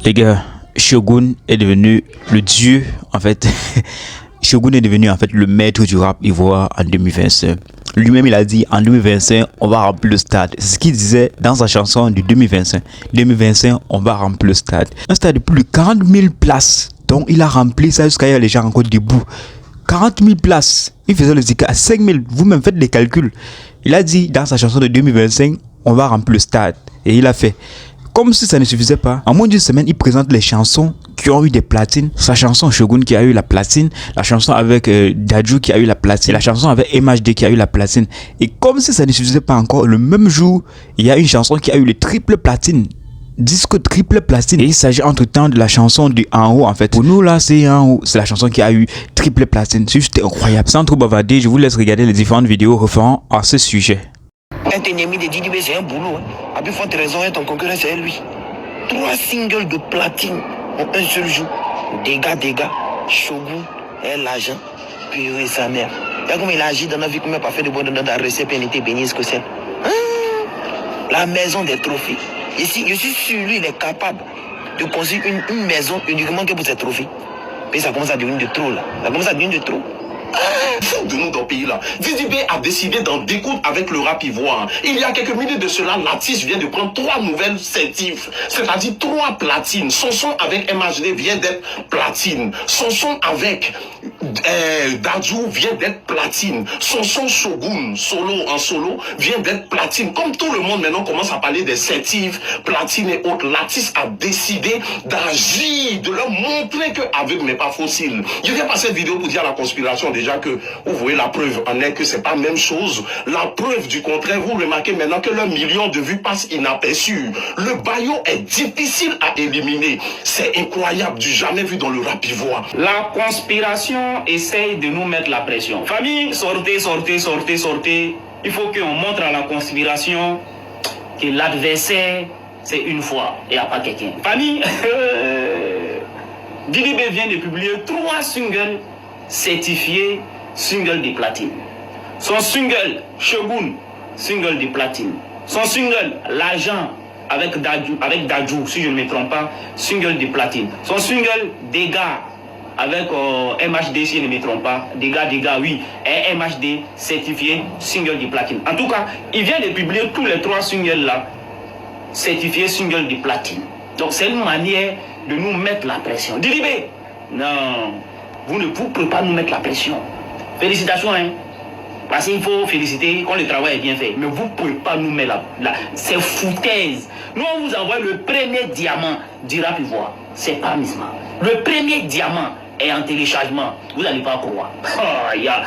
Les gars, Shogun est devenu le dieu, en fait. Shogun est devenu en fait le maître du rap ivoire en 2025. Lui-même, il a dit en 2025, on va remplir le stade. C'est ce qu'il disait dans sa chanson de 2025. 2025, on va remplir le stade. Un stade de plus de 40 000 places. Donc, il a rempli ça jusqu'à hier, les gens encore debout. 40 000 places. Il faisait le zika à 5 000. Vous-même faites les calculs. Il a dit dans sa chanson de 2025, on va remplir le stade. Et il a fait. Comme si ça ne suffisait pas, en moins d'une semaine, il présente les chansons qui ont eu des platines. Sa chanson Shogun qui a eu la platine, la chanson avec Dadju qui a eu la platine, la chanson avec MHD qui a eu la platine. Et comme si ça ne suffisait pas encore, le même jour, il y a une chanson qui a eu le triple platine. Disque triple platine. Et il s'agit entre-temps de la chanson de En haut en fait. Pour nous là, c'est En haut. C'est la chanson qui a eu triple platine. C'est juste incroyable. Sans trop bavarder, je vous laisse regarder les différentes vidéos référant à ce sujet. Être ennemi de Didi B, c'est un boulot. A plus forte raison, ton concurrent, c'est lui. 3 singles de platine en un seul jour. Dégâts, Shogun, l'argent, purée sa mère. Regarde comment il a agi dans la vie, comment il n'a pas fait de bon dans la recette, et il était béni, ce que c'est. La maison des trophées. Ici, je suis sûr, lui, il est capable de construire une maison uniquement que pour ses trophées. Mais ça commence à devenir de trop, là. Ça commence à devenir de trop. De nous dans le pays là. Didi B a décidé d'en découdre avec le rap ivoire. Il y a quelques minutes de cela, l'artiste vient de prendre 3 nouvelles certifs, c'est-à-dire 3 platines. Son son avec MHD vient d'être platine. Son son avec Dadju vient d'être platine. Son son Shogun, en solo, vient d'être platine. Comme tout le monde maintenant commence à parler des certifs, platine et autres, l'artiste a décidé d'agir, de leur montrer que aveugle n'est pas fossile. Je viens passer cette vidéo pour dire à la conspiration déjà que vous voyez la preuve en est que c'est pas la même chose. La preuve du contraire, vous remarquez maintenant que le million de vues passe inaperçu. Le baillot est difficile à éliminer. C'est incroyable, du jamais vu dans le rap ivoire. La conspiration essaye de nous mettre la pression. Famille, sortez. Il faut qu'on montre à la conspiration que l'adversaire, c'est une fois et à pas quelqu'un. Famille, Didi B vient de publier 3 singles certifiés single de platine. Son single Shogun, single de platine. Son single L'argent avec Dadju, si je ne me trompe pas, single de platine. Son single Dégâts avec MHD, si je ne me trompe pas, Dégâts, oui, et MHD certifié single de platine. En tout cas, il vient de publier tous les 3 singles là, certifiés single de platine. Donc c'est une manière de nous mettre la pression. Didi B, non, vous ne pouvez pas nous mettre la pression. Félicitations, hein. Parce qu'il faut féliciter quand le travail est bien fait. Mais vous ne pouvez pas nous mettre c'est foutaise. Nous, on vous envoie le premier diamant du rap ivoire. C'est pas amusement. Le premier diamant est en téléchargement. Vous n'allez pas croire. Oh, yeah.